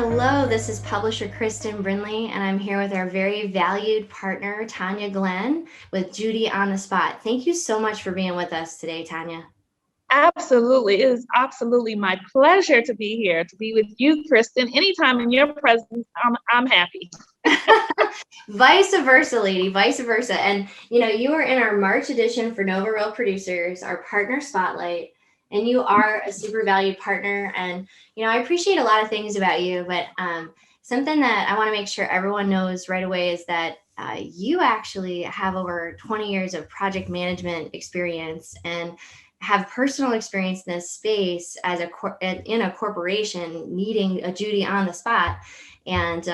Hello, this is publisher Kristen Brinley, and I'm here with our very valued partner, Tonya Glenn, with Judy On The Spot. Thank you so much for being with us today, Tonya. Absolutely. It is absolutely my pleasure to be here, to be with you, Kristen. Anytime in your presence, I'm happy. Vice versa, lady, vice versa. And you are in our March edition for Nova Real Producers, our partner spotlight, and you are a super valued partner. And I appreciate a lot of things about you, but something that I want to make sure everyone knows right away is that you actually have over 20 years of project management experience and have personal experience in this space as in a corporation, needing a Judy on the spot. And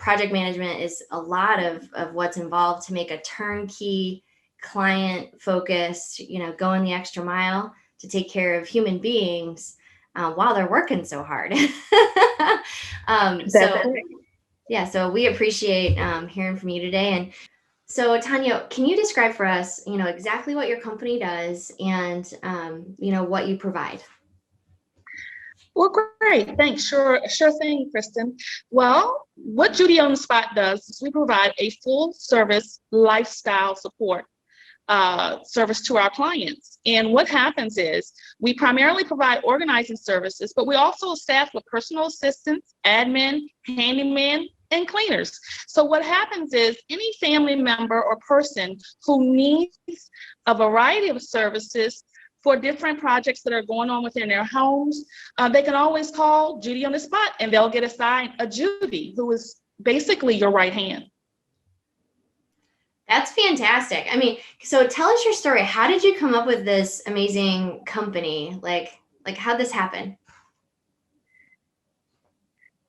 project management is a lot of what's involved to make a turnkey, client focused, going the extra mile to take care of human beings while they're working so hard. So we appreciate hearing from you today. And so Tonya, can you describe for us, exactly what your company does and, what you provide? Well, great. Thanks. Sure thing, Kristen. Well, what Judy on the Spot does is we provide a full service lifestyle support service to our clients. And what happens is we primarily provide organizing services, but we also staff with personal assistants, admin, handyman, and cleaners. So what happens is any family member or person who needs a variety of services for different projects that are going on within their homes, they can always call Judy on the Spot and they'll get assigned a Judy, who is basically your right hand. That's fantastic. I mean, so tell us your story. How did you come up with this amazing company? Like how'd this happen?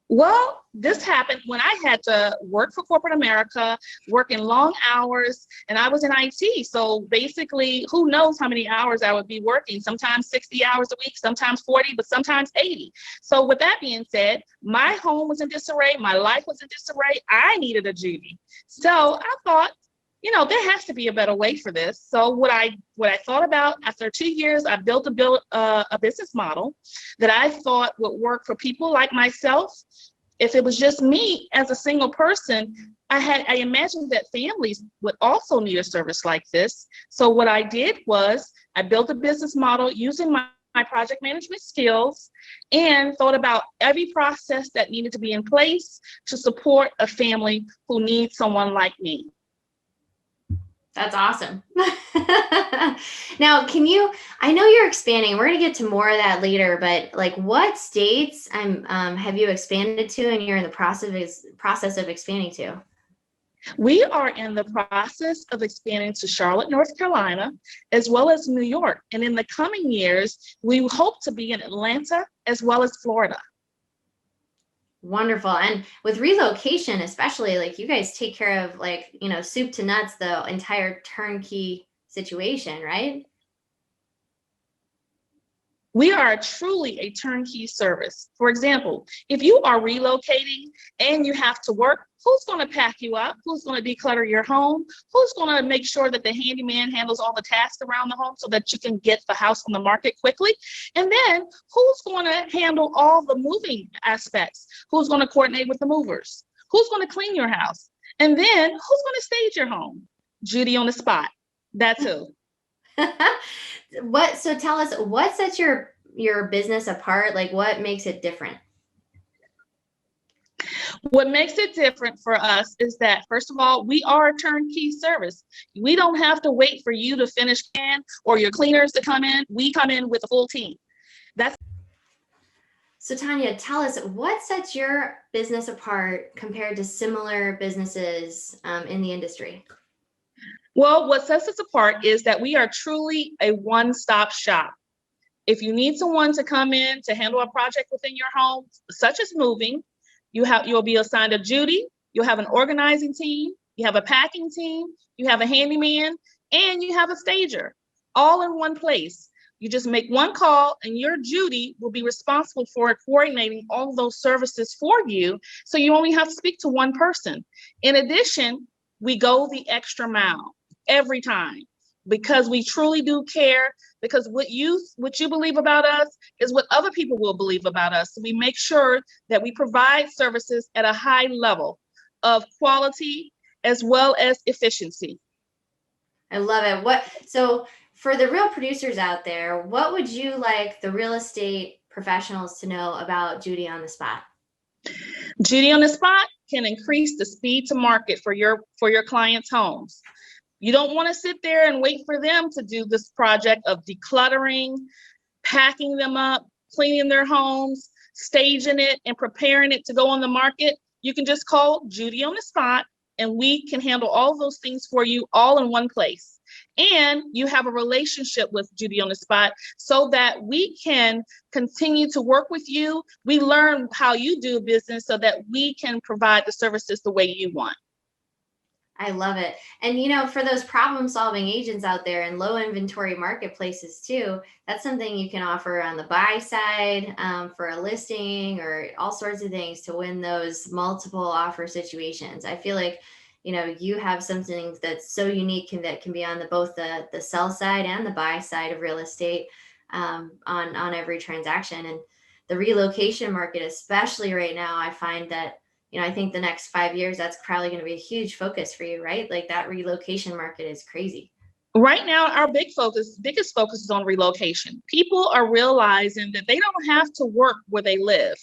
Well, this happened when I had to work for corporate America, working long hours, and I was in IT. So basically, who knows how many hours I would be working, sometimes 60 hours a week, sometimes 40, but sometimes 80. So with that being said, my home was in disarray, my life was in disarray. I needed a Judy. So I thought, there has to be a better way for this. So what I thought about after 2 years, I built a business model that I thought would work for people like myself. If it was just me as a single person, I imagined that families would also need a service like this. So what I did was I built a business model using my project management skills and thought about every process that needed to be in place to support a family who needs someone like me. That's awesome. Now, I know you're expanding. We're going to get to more of that later, but what states have you expanded to and you're in the process of expanding to? We are in the process of expanding to Charlotte, North Carolina, as well as New York. And in the coming years, we hope to be in Atlanta as well as Florida. Wonderful. And with relocation, especially, you guys take care of soup to nuts, the entire turnkey situation, right? We are truly a turnkey service. For example, if you are relocating and you have to work, who's going to pack you up? Who's going to declutter your home? Who's going to make sure that the handyman handles all the tasks around the home so that you can get the house on the market quickly? And then who's going to handle all the moving aspects? Who's going to coordinate with the movers? Who's going to clean your house? And then who's going to stage your home? Judy on the Spot. That's who. So tell us, what sets your business apart? What makes it different? What makes it different for us is that, first of all, we are a turnkey service. We don't have to wait for you to finish or your cleaners to come in. We come in with a full team. So Tonya, tell us, what sets your business apart compared to similar businesses in the industry? Well, what sets us apart is that we are truly a one-stop shop. If you need someone to come in to handle a project within your home, such as moving, you'll be assigned a Judy, you'll have an organizing team, you have a packing team, you have a handyman, and you have a stager, all in one place. You just make one call and your Judy will be responsible for coordinating all of those services for you. So you only have to speak to one person. In addition, we go the extra mile every time. because we truly do care, because what you believe about us is what other people will believe about us. So we make sure that we provide services at a high level of quality as well as efficiency. I love it. So for the real producers out there, what would you like the real estate professionals to know about Judy on the Spot? Judy on the Spot can increase the speed to market for your clients' homes. You don't want to sit there and wait for them to do this project of decluttering, packing them up, cleaning their homes, staging it, and preparing it to go on the market. You can just call Judy on the Spot, and we can handle all those things for you all in one place. And you have a relationship with Judy on the Spot so that we can continue to work with you. We learn how you do business so that we can provide the services the way you want. I love it. And, for those problem solving agents out there in low inventory marketplaces too, that's something you can offer on the buy side for a listing or all sorts of things to win those multiple offer situations. I feel like, you have something that's so unique and that can be on both the sell side and the buy side of real estate on every transaction. And the relocation market, especially right now, I find that I think the next 5 years, that's probably going to be a huge focus for you, right? Like that relocation market is crazy. Right now, our biggest focus is on relocation. People are realizing that they don't have to work where they live.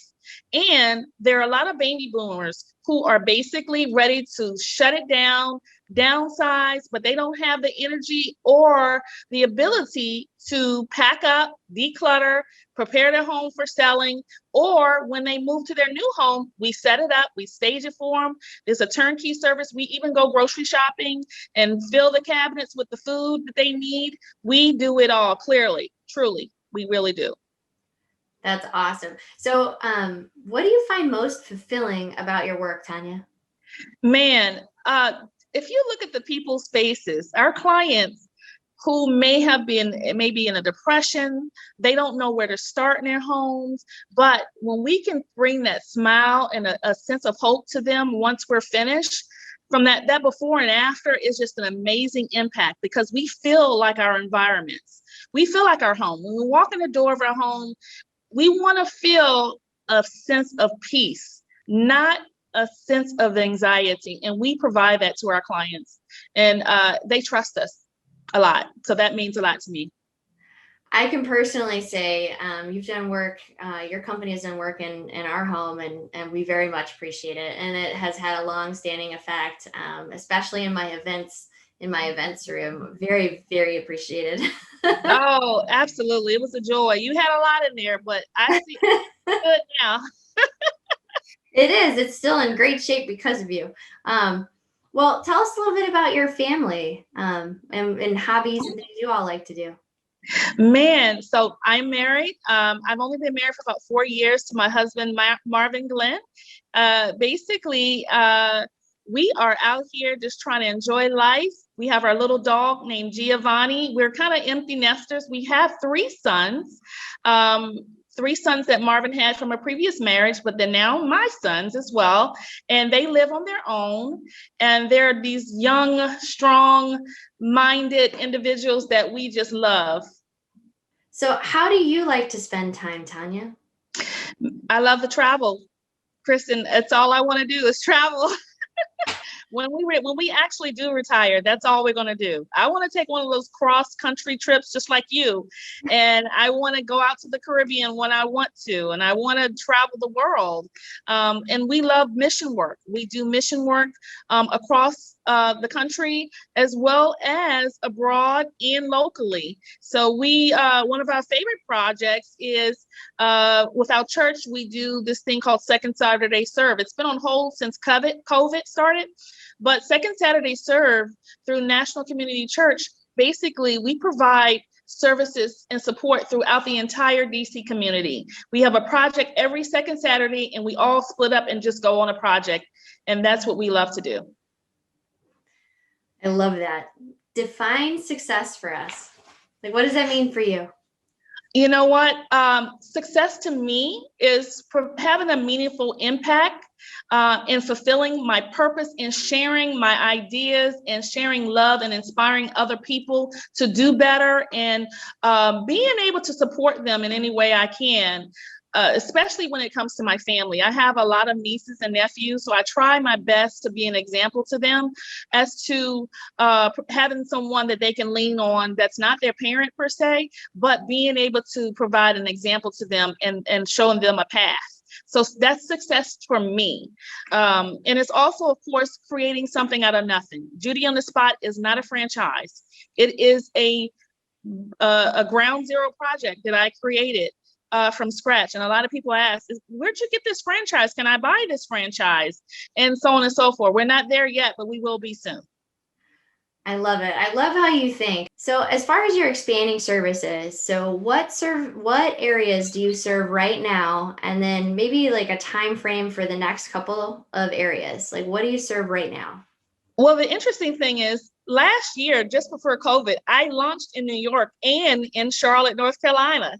And there are a lot of baby boomers who are basically ready to shut it down, downsize, but they don't have the energy or the ability to pack up, declutter, prepare their home for selling, or when they move to their new home, we set it up, we stage it for them. There's a turnkey service. We even go grocery shopping and fill the cabinets with the food that they need. We do it all, clearly, truly, we really do. That's awesome. So what do you find most fulfilling about your work, Tonya? Man, if you look at the people's faces, our clients who may be in a depression, they don't know where to start in their homes. But when we can bring that smile and a sense of hope to them once we're finished, from that before and after is just an amazing impact because we feel like our environments. We feel like our home. When we walk in the door of our home, we want to feel a sense of peace, not a sense of anxiety. And we provide that to our clients. And they trust us a lot. So that means a lot to me. I can personally say you've done work, your company has done work in our home, and we very much appreciate it. And it has had a long-standing effect, especially in my events room. Very, very appreciated. Oh, absolutely. It was a joy. You had a lot in there, but I see it good now. It is. It's still in great shape because of you. Well, tell us a little bit about your family and hobbies and things you all like to do. Man, so I'm married. I've only been married for about 4 years to my husband, Marvin Glenn. Basically, we are out here just trying to enjoy life. We have our little dog named Giovanni. We're kind of empty nesters. We have 3 sons. 3 sons that Marvin had from a previous marriage, but then now my sons as well. And they live on their own. And they're these young, strong-minded individuals that we just love. So how do you like to spend time, Tonya? I love to travel, Kristen. That's all I want to do is travel. When we actually do retire, that's all we're going to do. I want to take one of those cross-country trips just like you. And I want to go out to the Caribbean when I want to. And I want to travel the world. And we love mission work. We do mission work across the country as well as abroad and locally. So one of our favorite projects is with our church, we do this thing called Second Saturday Serve. It's been on hold since COVID started. But Second Saturday Serve through National Community Church, basically we provide services and support throughout the entire DC community. We have a project every second Saturday and we all split up and just go on a project. And that's what we love to do. I love that. Define success for us. Like, what does that mean for you? You know what? Success to me is having a meaningful impact in fulfilling my purpose in sharing my ideas and sharing love and inspiring other people to do better and being able to support them in any way I can. Especially when it comes to my family. I have a lot of nieces and nephews, so I try my best to be an example to them as to having someone that they can lean on that's not their parent per se, but being able to provide an example to them and showing them a path. So that's success for me. And it's also, of course, creating something out of nothing. Judy on the Spot is not a franchise. It is a ground zero project that I created from scratch. And a lot of people ask, where'd you get this franchise? Can I buy this franchise? And so on and so forth. We're not there yet, but we will be soon. I love it. I love how you think. So as far as your expanding services, so what areas do you serve right now? And then maybe like a time frame for the next couple of areas. Like what do you serve right now? Well, the interesting thing is last year, just before COVID, I launched in New York and in Charlotte, North Carolina,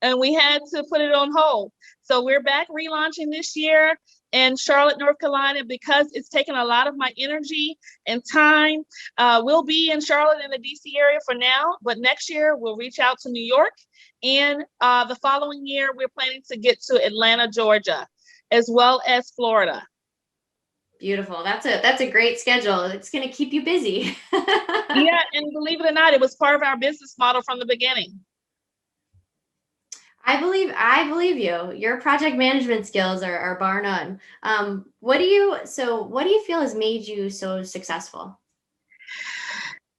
and we had to put it on hold. So we're back relaunching this year in Charlotte, North Carolina, because it's taken a lot of my energy and time. We'll be in Charlotte in the DC area for now, but next year we'll reach out to New York. And the following year, we're planning to get to Atlanta, Georgia, as well as Florida. Beautiful. That's a great schedule. It's going to keep you busy. Yeah, and believe it or not, it was part of our business model from the beginning. I believe you. Your project management skills are bar none. What do you feel has made you so successful?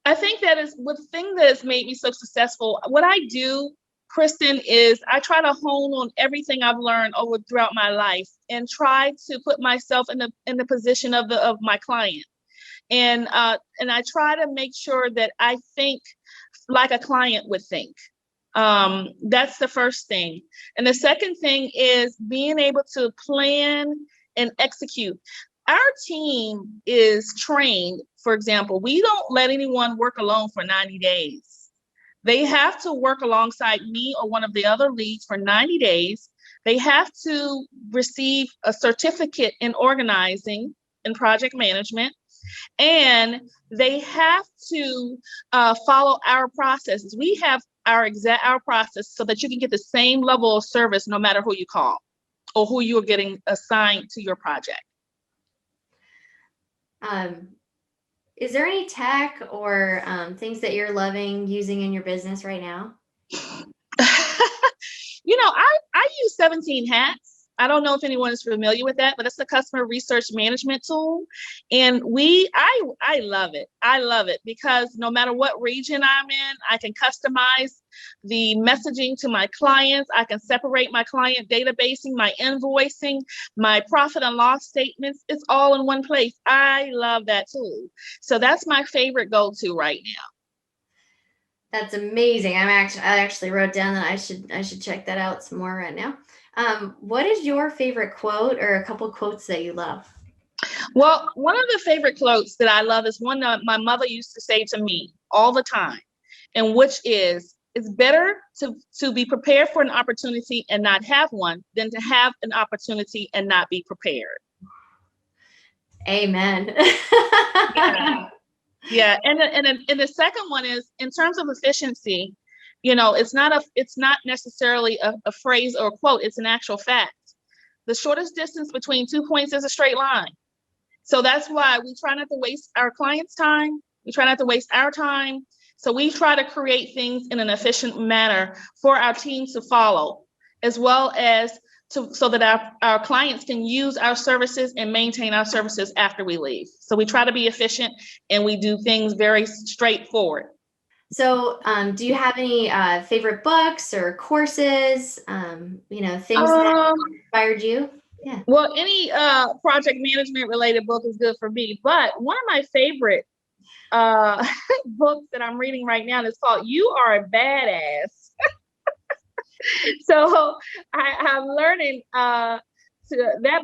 I think that is the thing that has made me so successful. What I do, Kristen, is I try to hone on everything I've learned over throughout my life and try to put myself in the position of my client. And I try to make sure that I think like a client would think. That's the first thing. And the second thing is being able to plan and execute. Our team is trained, for example, we don't let anyone work alone for 90 days. They have to work alongside me or one of the other leads for 90 days. They have to receive a certificate in organizing and project management. And they have to follow our processes. We have our process so that you can get the same level of service no matter who you call or who you are getting assigned to your project. Is there any tech or things that you're loving using in your business right now? I use 17 hats. I don't know if anyone is familiar with that, but it's a customer research management tool. And I love it. I love it because no matter what region I'm in, I can customize the messaging to my clients. I can separate my client databasing, my invoicing, my profit and loss statements. It's all in one place. I love that tool. So that's my favorite go-to right now. That's amazing. I actually wrote down that I should check that out some more right now. What is your favorite quote or a couple quotes that you love? Well, one of the favorite quotes that I love is one that my mother used to say to me all the time, and which is, it's better to be prepared for an opportunity and not have one than to have an opportunity and not be prepared. Amen. Yeah. And the second one is, in terms of efficiency, it's not necessarily a phrase or a quote, it's an actual fact. The shortest distance between 2 points is a straight line. So that's why we try not to waste our clients' time. We try not to waste our time. So we try to create things in an efficient manner for our teams to follow, as well as so that our clients can use our services and maintain our services after we leave. So we try to be efficient and we do things very straightforward. So do you have any favorite books or courses, things that inspired you? Yeah. Well, any project management related book is good for me. But one of my favorite books that I'm reading right now is called You Are a Badass. So I'm learning that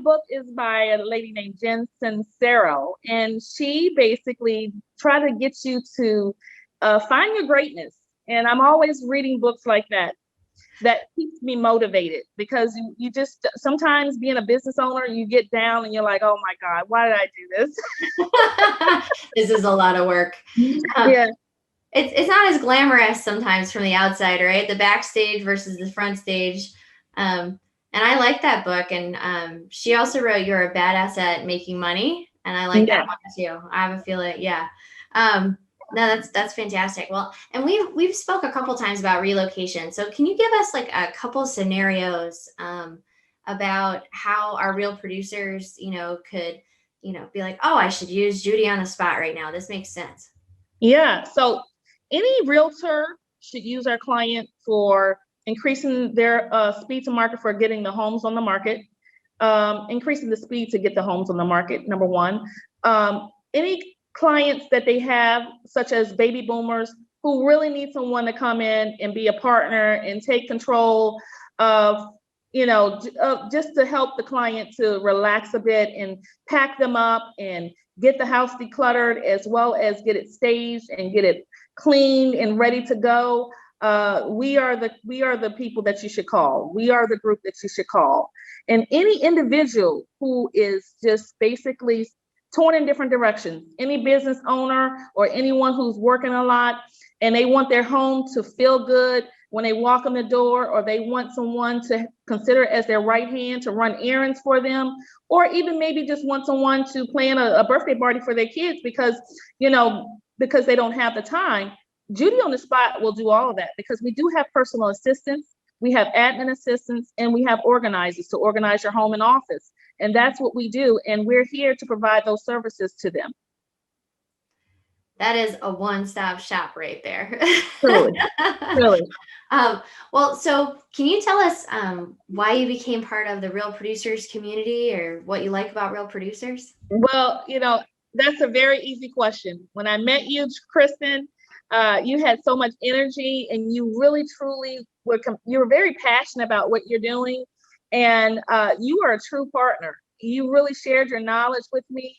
book is by a lady named Jen Sincero, and she basically try to get you to find your greatness. And I'm always reading books like that. that keeps me motivated, because you just, sometimes being a business owner, you get down and you're like, oh my God, why did I do this? This is a lot of work. Yeah. It's not as glamorous sometimes from the outside, right? The backstage versus the front stage. And I like that book. And she also wrote You're a Badass at Making Money. And I like that one too. I have a feeling, yeah. No, that's fantastic. Well, and we've spoke a couple times about relocation. So can you give us like a couple scenarios about how our real producers, could, be like, oh, I should use Judy on the Spot right now. This makes sense. Yeah. So any realtor should use our client for increasing their speed to market, for getting the homes on the market, increasing the speed to get the homes on the market, number one. Any clients that they have, such as baby boomers, who really need someone to come in and be a partner and take control of, just to help the client to relax a bit and pack them up and get the house decluttered, as well as get it staged and get it cleaned and ready to go. We are the people that you should call. We are the group that you should call. And any individual who is just basically torn in different directions, any business owner or anyone who's working a lot and they want their home to feel good when they walk in the door, or they want someone to consider as their right hand to run errands for them, or even maybe just want someone to plan a birthday party for their kids because they don't have the time. Judy on the Spot will do all of that, because we do have personal assistants, we have admin assistants, and we have organizers to organize your home and office. And that's what we do. And we're here to provide those services to them. That is a one-stop shop right there. Really. Well, so can you tell us why you became part of the Real Producers community, or what you like about Real Producers? Well, that's a very easy question. When I met you, Kristen, you had so much energy, and you really, truly you were very passionate about what you're doing. And you are a true partner. You really shared your knowledge with me.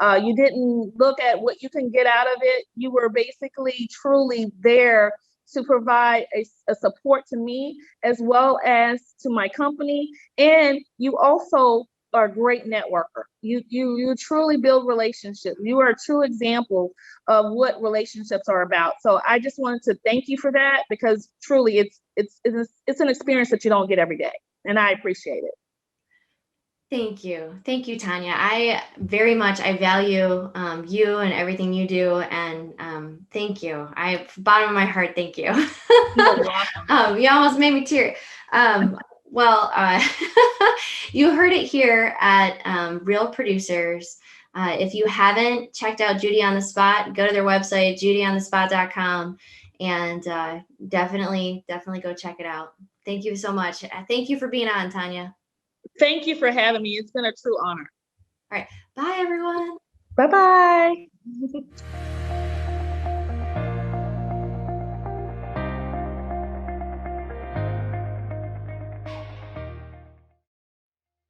You didn't look at what you can get out of it. You were basically truly there to provide a support to me, as well as to my company. And you also are a great networker. You truly build relationships. You are a true example of what relationships are about. So I just wanted to thank you for that, because truly it's an experience that you don't get every day. And I appreciate it. Thank you, Tonya. I value you and everything you do, and thank you. Bottom of my heart, thank you. You're welcome. You almost made me tear. Well, you heard it here at Real Producers. If you haven't checked out Judy on the Spot, go to their website, judyonthespot.com, and definitely go check it out. Thank you so much. Thank you for being on, Tonya. Thank you for having me. It's been a true honor. All right. Bye, everyone. Bye-bye.